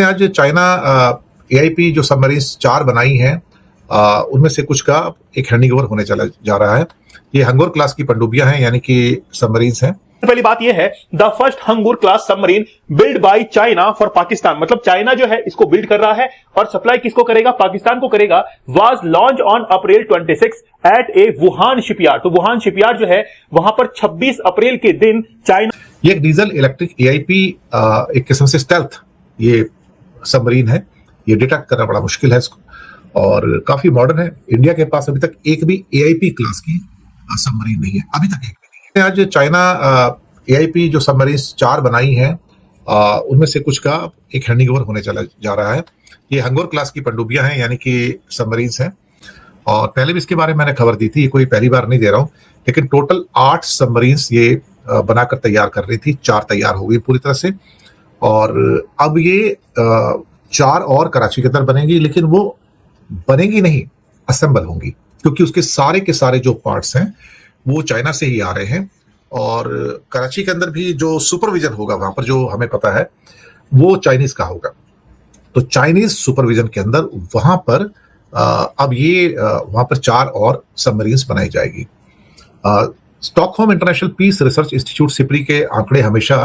आज China AIP जो submarines 4 बनाई हैं उनमें से कुछ का एक हैंडिंग ओवर होने चला जा रहा है। ये हंगोर क्लास की पनडुब्बियां हैं, यानी कि सबमरीन्स हैं। पहली बात यह है, the first Hangor class submarine build by China for Pakistan, मतलब चाइना जो है इसको बिल्ड कर रहा है और सप्लाई किसको करेगा? पाकिस्तान को करेगा। Was launch on April 26 at a Wuhan shipyard. तो वुहान शिपयार्ड जो है वहां पर 26 अप्रैल के दिन चाइना। ये एक डीजल इलेक्ट्रिक एआईपी एक किस्म से स्टेल्थ ये सबमरीन है। ये डिटेक्ट करना बड़ा मुश्किल है इसको और काफी मॉडर्न है। इंडिया के पास अभी तक एक भी एआईपी क्लास की सबमरीन नहीं है, अभी तक एक भी नहीं है। आज चाइना एआईपी जो सबमरीन्स 4 बनाई हैं उनमें से कुछ का एक हैंडिंग ओवर होने चला जा रहा है। ये हंगोर क्लास की पनडुब्बियां हैं, यानी कि सबमरीन्स हैं। और पहले भी इसके बारे में मैंने खबर दी थी, ये कोई पहली बार नहीं दे रहा हूं। लेकिन टोटल 8 सबमरीन्स ये बनाकर तैयार कर रही थी। 4 तैयार हो गई पूरी तरह से और अब ये 4 और कराची के अंदर बनेगी, लेकिन वो बनेगी नहीं, असेंबल होंगी, क्योंकि उसके सारे के सारे जो पार्ट्स हैं वो चाइना से ही आ रहे हैं। और कराची के अंदर भी जो सुपरविजन होगा वहां पर, जो हमें पता है, वो चाइनीज का होगा। तो चाइनीज सुपरविजन के अंदर वहां पर अब ये वहां पर 4 और सबमरीन्स बनाई जाएगी। Stockholm International Peace Research Institute SIPRI के आंकड़े हमेशा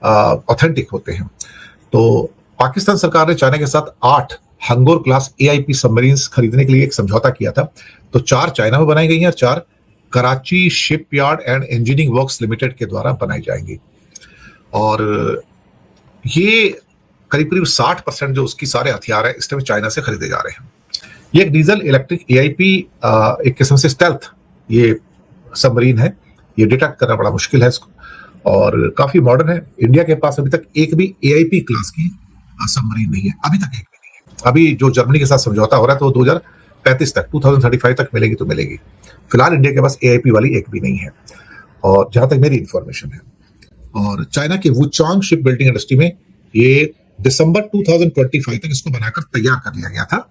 ऑथेंटिक होते हैं। तो पाकिस्तान सरकार ने चाइना के साथ 8 हंगोर क्लास एआईपी सबमरीन्स खरीदने के लिए एक समझौता किया था। तो 4 चाइना में बनाई गई हैं और 4 Karachi shipyard and engineering works limited के द्वारा बनाई जाएंगी। और ये करीब करीब 60% जो उसकी सारे हथियार है इस टाइम चाइना से खरीदे जा रहे हैं। ये एक डीजल इलेक्ट्रिक एआईपी एक किस्म से स्टेल्थ ये सबमरीन है। ये डिटेक्ट करना बड़ा मुश्किल है इसको और काफी मॉडर्न है। इंडिया के पास अभी तक एक भी एआईपी क्लास की सबमरीन नहीं है, अभी तक एक भी नहीं है। अभी जो जर्मनी के साथ समझौता हो रहा है तो 2035 तक 2035 तक मिलेगी तो मिलेगी। फिलहाल इंडिया के पास एआईपी वाली एक भी नहीं है, और जहां तक मेरी इंफॉर्मेशन है। और चाइना के वुचांग शिप बिल्डिंग इंडस्ट्री में ये दिसंबर 2025 तक इसको बनाकर तैयार कर लिया गया था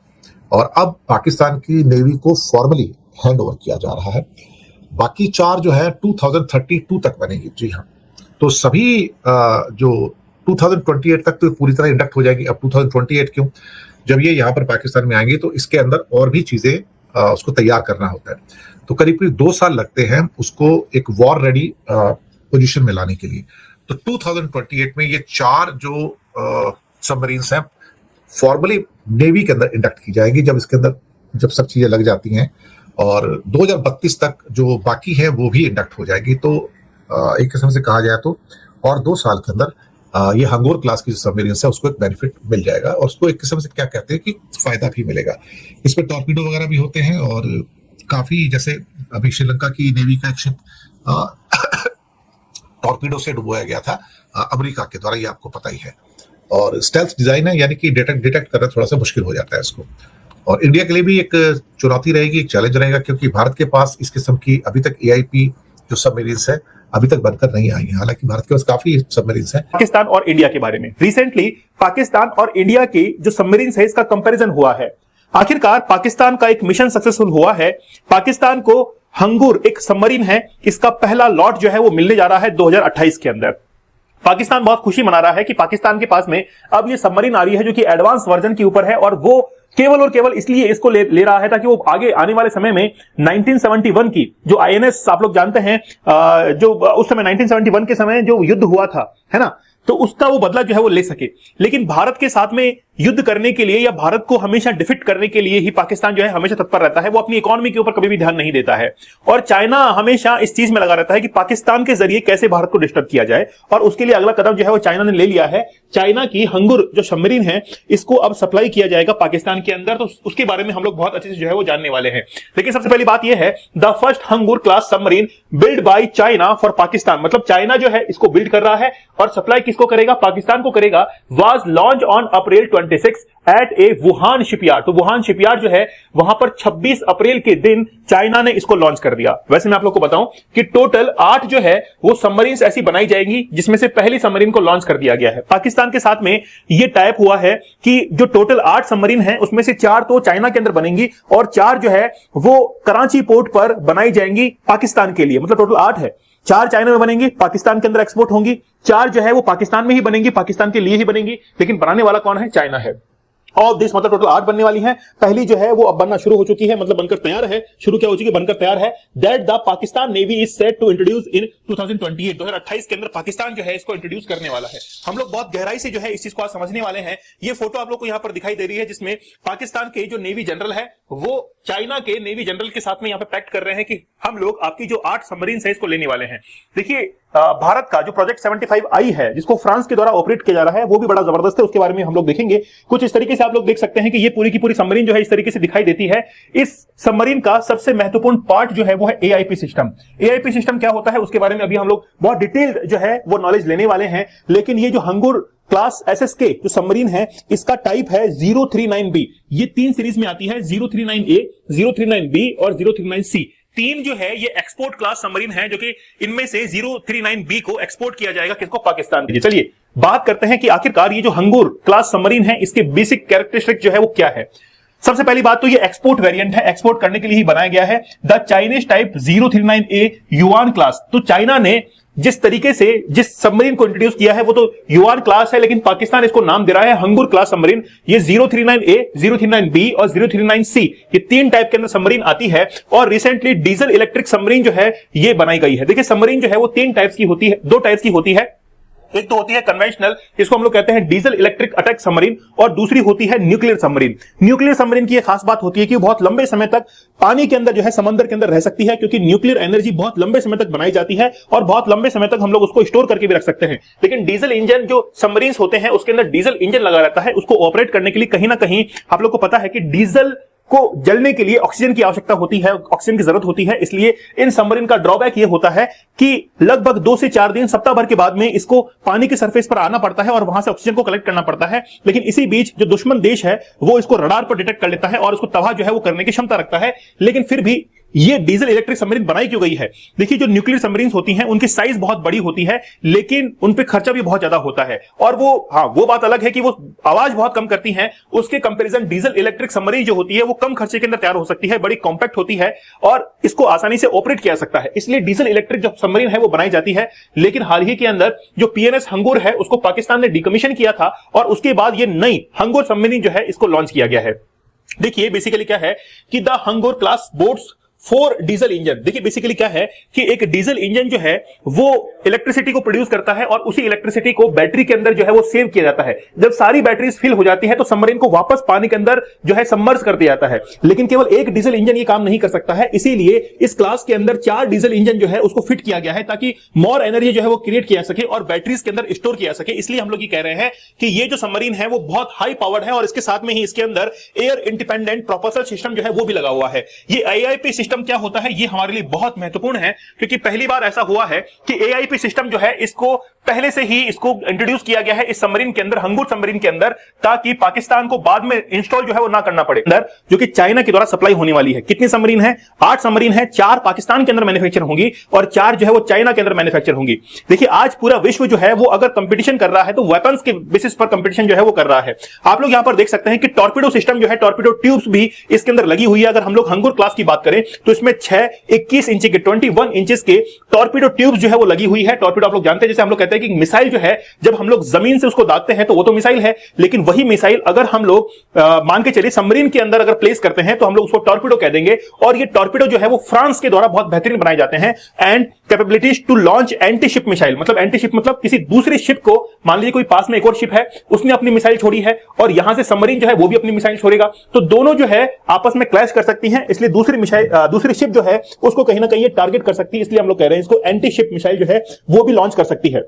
और अब पाकिस्तान की नेवी को फॉर्मली हैंड ओवर किया जा रहा है। बाकी 4 जो है 2032 तक बनेगी। जी हाँ, तो सभी जो 2028 तक तो पूरी तरह इंडक्ट हो जाएगी। अब 2028 क्यों? जब ये यहाँ पर पाकिस्तान में आएंगे तो इसके अंदर और भी चीजें उसको तैयार करना होता है। तो करीब करीब 2 साल लगते हैं उसको एक वॉर रेडी पोजीशन में लाने के लिए। तो 2028 में ये 4 जो सबमरीन्स हैं फॉर्मली नेवी के अंदर इंडक्ट की जाएगी। जब सब चीजें लग जाती हैं और 2032 तक जो बाकी है वो भी इंडक्ट हो जाएगी। तो एक किस्म से कहा जाए तो और 2 साल के अंदर ये हंगोर क्लास की जो सबमरीन्स है उसको एक बेनिफिट मिल जाएगा और उसको एक किस्म से क्या कहते हैं कि फायदा भी मिलेगा। इसमें टॉर्पीडो वगैरह भी होते हैं और काफी, जैसे अभी श्रीलंका की नेवी का एक शिप टॉर्पीडो से डुबोया गया था अमेरिका के द्वारा, ये आपको पता ही है। और स्टेल्थ डिजाइन है, यानी कि डिटेक्ट करना थोड़ा सा मुश्किल हो जाता है इसको। और इंडिया के लिए भी एक चुनौती रहेगी, एक चैलेंज रहेगा, क्योंकि भारत के पास इस किस्म की अभी तक एआईपी जो सबमरीन्स है अभी तक बनकर नहीं आई है। हालांकि भारत के पास काफी सबमरीन्स हैं। पाकिस्तान और इंडिया के बारे में रिसेंटली पाकिस्तान और इंडिया की जो सबमरीन्स है इसका कंपैरिजन हुआ है। आखिरकार पाकिस्तान का एक मिशन सक्सेसफुल हुआ है। पाकिस्तान को हंगूर एक सबमरीन है, इसका पहला लॉट जो है वो मिलने जा रहा है 2028 के अंदर। पाकिस्तान बहुत खुशी मना रहा है कि पाकिस्तान के पास में अब ये सबमरीन आ रही है जो कि एडवांस वर्जन के ऊपर है और वो केवल और केवल इसलिए इसको ले रहा है ताकि वो आगे आने वाले समय में 1971 की जो आईएनएस आप लोग जानते हैं, जो उस समय 1971 के समय जो युद्ध हुआ था, है ना, तो उसका वो बदला जो है वो ले सके। लेकिन भारत के साथ में युद्ध करने के लिए या भारत को हमेशा डिफीट करने के लिए ही पाकिस्तान जो है हमेशा तत्पर रहता है। वो अपनी इकोनॉमी के ऊपर कभी भी ध्यान नहीं देता है और चाइना हमेशा इस चीज में लगा रहता है कि पाकिस्तान के जरिए कैसे भारत को डिस्टर्ब किया जाए। और उसके लिए अगला कदम जो है वो चाइना ने ले लिया है। चाइना की हंगूर जो सबमरीन है इसको अब सप्लाई किया जाएगा पाकिस्तान के अंदर। तो उसके बारे में हम लोग बहुत अच्छे से जो है वो जानने वाले हैं। लेकिन सबसे पहली बात यह है, the first Hangor class submarine build by China for Pakistan, मतलब चाइना जो है इसको बिल्ड कर रहा है और सप्लाई किसको करेगा? पाकिस्तान को करेगा। Was launch on April 26 at a Wuhan shipyard. तो वुहान शिपयार्ड जो है वहां पर 26 अप्रैल के दिन चाइना ने इसको लॉन्च कर दिया। वैसे मैं आप लोग को बताऊं कि टोटल 8 जो है वो सबमरीन्स ऐसी बनाई जाएंगी जिसमें से पहली सबमरीन को लॉन्च कर दिया गया है। पाकिस्तान के साथ में यह टाइप हुआ है कि जो टोटल 8 सबमरीन है उसमें से 4 तो चाइना के अंदर बनेंगी और 4 जो है वो कराची पोर्ट पर बनाई जाएंगी पाकिस्तान के लिए, मतलब टोटल 8 है। 4 चाइना में बनेंगी, पाकिस्तान के अंदर एक्सपोर्ट होंगी, 4 जो है वो पाकिस्तान में ही बनेंगी, पाकिस्तान के लिए ही बनेंगी, लेकिन बनाने वाला कौन है? चाइना है। और दिस मतलब टोटल 8 बनने वाली हैं। पहली जो है वो अब बनना शुरू हो चुकी है, मतलब बनकर तैयार है, शुरू क्या हो चुकी है, बनकर तैयार है। That the Pakistan Navy is set to introduce in 2028 के अंदर पाकिस्तान जो है इसको इंट्रोड्यूस करने वाला है। हम लोग बहुत गहराई से जो है इस चीज को आज समझने वाले हैं। ये फोटो आप लोग को यहां पर दिखाई दे रही है, जिसमें पाकिस्तान के जो नेवी जनरल है वो चाइना के नेवी जनरल के साथ में यहां पे पैक्ट कर रहे हैं कि हम लोग आपकी जो 8 सबमरीन है इसको लेने वाले हैं। देखिए भारत का जो प्रोजेक्ट 75I है, जिसको फ्रांस के द्वारा ऑपरेट किया जा रहा है, वो भी बड़ा जबरदस्त है। उसके बारे में हम लोग देखेंगे। कुछ इस तरीके से आप लोग देख सकते हैं कि ये पूरी की पूरी सबमरीन जो है इस तरीके से दिखाई देती है। इस सबमरीन का सबसे महत्वपूर्ण पार्ट जो है वो है एआईपी सिस्टम। एआईपी सिस्टम क्या होता है उसके बारे में अभी हम लोग बहुत डिटेल्ड जो है वो नॉलेज लेने वाले हैं। लेकिन ये जो हंगुर क्लास एसएसके जो सबमरीन है, इसका टाइप है 039B। ये 3 सीरीज में आती है, 039A, 039B और 039C। 3 जो है ये एक्सपोर्ट क्लास सबमरीन है, जो कि इनमें से 039B को एक्सपोर्ट किया जाएगा किसको? पाकिस्तान के लिए। चलिए बात करते हैं कि आखिरकार ये जो हंगुर क्लास सबमरीन है इसके बेसिक कैरेक्टरिस्टिक जो है वो क्या है। सबसे पहली बात तो ये एक्सपोर्ट वेरिएंट है, एक्सपोर्ट करने के लिए ही बनाया गया है। The Chinese type 039A yuan class. तो चाइना ने जिस तरीके से जिस सबमरीन को इंट्रोड्यूस किया है वो तो युआन क्लास है, लेकिन पाकिस्तान इसको नाम दे रहा है हंगुर क्लास सबमरीन। ये 039A, 039B और 039C ये 3 टाइप के अंदर सबमरीन आती है। और रिसेंटली डीजल इलेक्ट्रिक सबमरीन जो है ये बनाई गई है। देखिए सबमरीन जो है वो 3 टाइप्स की होती है, 2 टाइप्स की होती है। एक तो होती है कन्वेंशनल, जिसको हम लोग कहते हैं डीजल इलेक्ट्रिक अटैक सबमरीन, और दूसरी होती है न्यूक्लियर सबमरीन। न्यूक्लियर सबमरीन की एक खास बात होती है कि बहुत लंबे समय तक पानी के अंदर जो है समंदर के अंदर रह सकती है, क्योंकि न्यूक्लियर एनर्जी बहुत लंबे समय तक बनाई जाती है और बहुत लंबे समय तक हम लोग उसको स्टोर करके भी रख सकते हैं। लेकिन डीजल इंजन जो सबमरीन होते हैं उसके अंदर डीजल इंजन लगा रहता है। उसको ऑपरेट करने के लिए कहीं ना कहीं आप लोग को पता है कि डीजल को जलने के लिए ऑक्सीजन की आवश्यकता होती है, ऑक्सीजन की जरूरत होती है। इसलिए इन सबमरीन का ड्रॉबैक ये होता है कि लगभग 2 से 4 दिन, सप्ताह भर के बाद में इसको पानी के सरफेस पर आना पड़ता है और वहां से ऑक्सीजन को कलेक्ट करना पड़ता है। लेकिन इसी बीच जो दुश्मन देश है वो इसको रडार पर डिटेक्ट कर लेता है और उसको तबाह जो है वो करने की क्षमता रखता है। लेकिन फिर भी ये डीजल इलेक्ट्रिक सबमरीन बनाई क्यों गई है? देखिए जो न्यूक्लियर सबमरीन होती हैं उनकी साइज बहुत बड़ी होती है, लेकिन उन पे खर्चा भी बहुत ज्यादा होता है। और वो बात अलग है कि वो आवाज बहुत कम करती हैं। उसके कंपैरिजन डीजल इलेक्ट्रिक सबमरीन जो होती है वो कम खर्चे के अंदर तैयार हो सकती है, बड़ी कॉम्पैक्ट होती है और इसको आसानी से ऑपरेट किया जा सकता है। इसलिए डीजल इलेक्ट्रिक जो सबमरीन है वो बनाई जाती है। लेकिन हाल ही के अंदर जो पीएनएस हंगुर है उसको पाकिस्तान ने डिकमीशन किया था और उसके बाद ये नई हंगुर सबमरीन जो है इसको लॉन्च किया गया है। देखिए बेसिकली क्या है कि the Hangor class boats 4 diesel engine. देखिए बेसिकली क्या है कि एक डीजल इंजन जो है वो इलेक्ट्रिसिटी को प्रोड्यूस करता है और उसी इलेक्ट्रिसिटी को बैटरी के अंदर जो है वो सेव किया जाता है। जब सारी बैटरीज फिल हो जाती है तो सबमरीन को वापस पानी के अंदर जो है सबमर्ज कर दिया जाता है। लेकिन केवल एक डीजल इंजन ये काम नहीं कर सकता है, इसीलिए इस क्लास के अंदर 4 डीजल इंजन जो है उसको फिट किया गया है ताकि मोर एनर्जी जो है वो क्रिएट किया सके और बैटरीज के अंदर स्टोर किया सके। इसलिए हम लोग ये कह रहे हैं कि ये जो सबमरीन है वो बहुत हाई पावर्ड है और इसके साथ में ही इसके अंदर एयर इंडिपेंडेंट प्रोपल्शन सिस्टम जो है वो भी लगा हुआ है। ये AIP सिस्टम क्या होता है ये हमारे लिए बहुत महत्वपूर्ण है, क्योंकि पहली बार ऐसा हुआ है कि AIP सिस्टम जो है इसको पहले से ही इसको इंट्रोड्यूस किया गया है इस सबमरीन के अंदर, हंगुर सबमरीन के अंदर, ताकि पाकिस्तान को बाद में इंस्टॉल जो है वो ना करना पड़े। अंदर जो कि चाइना के द्वारा सप्लाई होने वाली है। कितनी सबमरीन है? 8 सबमरीन है। 4 पाकिस्तान के अंदर मैन्युफैक्चर होंगी और 4 जो है वो चाइना के अंदर मैन्युफैक्चर होंगी। देखिए आज पूरा विश्व जो है वो अगर कंपटीशन कर रहा है तो वेपन्स के बेसिस पर कंपटीशन जो है वो कर रहा है। आप लोग यहां पर देख सकते हैं कि टॉर्पीडो सिस्टम जो है, टॉर्पीडो ट्यूब्स भी इसके अंदर लगी हुई है। अगर हम लोग हंगुर क्लास की बात करें तो इसमें 6 21 इंच के 21 इंचेस के टॉर्पीडो ट्यूब्स जो है वो लगी हुई है। टॉर्पीडो आप लोग जानते हैं, जैसे हम लोग कहते हैं कि मिसाइल जो है जब हम लोग जमीन से उसको दागते हैं तो वो तो मिसाइल है, लेकिन वही मिसाइल अगर हम लोग मान के चलिए सबमरीन के अंदर अगर प्लेस करते हैं तो हम लोग उसको टॉर्पीडो कह देंगे। और ये टॉर्पीडो जो है वो फ्रांस के द्वारा बहुत बेहतरीन बनाए जाते हैं। And capabilities to launch anti ship missile, मतलब एंटी शिप मतलब किसी दूसरी शिप को, मान लीजिए कोई पास में एक और शिप है, उसने अपनी मिसाइल छोड़ी है और यहां से सबमरीन जो है वो भी अपनी मिसाइल छोड़ेगा, तो दोनों जो है आपस में क्लैश कर सकती हैं। इसलिए दूसरी शिप जो है उसको कहीं ना कहीं टारगेट कर सकती है। इसलिए हम लोग कह रहे हैं इसको एंटी शिप मिसाइल जो है वो भी लॉन्च कर सकती है।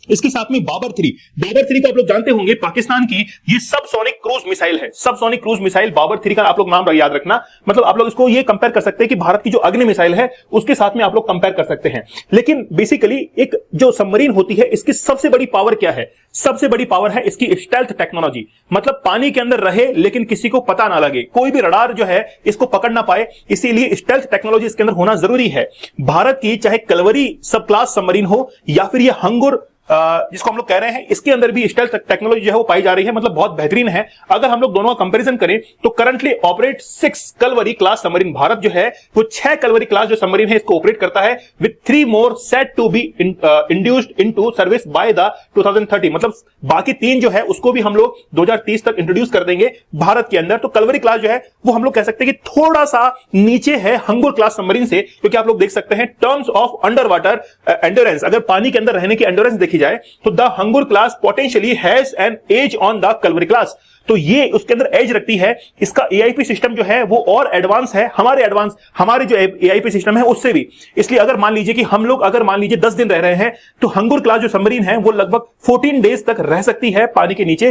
इसके साथ में बाबर 3 को आप लोग जानते होंगे, पाकिस्तान की ये सबसोनिक क्रूज मिसाइल है। सबसोनिक क्रूज मिसाइल बाबर 3 का आप लोग नाम याद रखना। मतलब आप लोग इसको ये कंपेयर कर सकते हैं कि भारत की जो अग्नि मिसाइल है उसके साथ में आप लोग कंपेयर कर सकते हैं। लेकिन बेसिकली एक जो सबमरीन होती है इसकी सबसे बड़ी पावर क्या है? सबसे बड़ी पावर है इसकी स्टेल्थ टेक्नोलॉजी। मतलब पानी के अंदर रहे लेकिन किसी को पता ना लगे, कोई भी रडार जो है इसको पकड़ ना पाए, इसीलिए स्टेल्थ टेक्नोलॉजी इसके अंदर होना जरूरी है। भारत की चाहे कलवरी सब क्लास सबमरीन हो या फिर ये हंगुर जिसको हम लोग कह रहे हैं, इसके अंदर भी स्टेल्थ टेक्नोलॉजी जो है वो पाई जा रही है, मतलब बहुत बेहतरीन है। अगर हम लोग दोनों का कंपैरिजन करें तो currently operate 6 Kalvari class submarine, Bharat जो है वो 6 कलवरी क्लास जो सबमरीन है इसको ऑपरेट करता है, with 3 more set to be induced into service by the 2030, मतलब बाकी 3 जो है उसको भी हम लोग 2030 तक इंट्रोड्यूस कर देंगे भारत के अंदर। तो कलवरी क्लास जो है वो हम लोग कह सकते हैं कि थोड़ा सा नीचे है हंगुर क्लास सबमरीन से, क्योंकि आप लोग देख सकते हैं terms of under water endurance, अगर पानी के अंदर रहने की एंड्योरेंस देखी जाए तो the Hangor class potentially has an edge on the Kalvari class, तो ये उसके अंदर एज रखती है। इसका एआईपी सिस्टम जो है वो और एडवांस है, हमारे जो एआईपी सिस्टम है उससे भी। इसलिए अगर मान लीजिए कि हम लोग अगर मान लीजिए 10 दिन रह रहे हैं तो हंगुर क्लास जो सबमरीन है वो लगभग 14 डेज तक रह सकती है पानी के नीचे,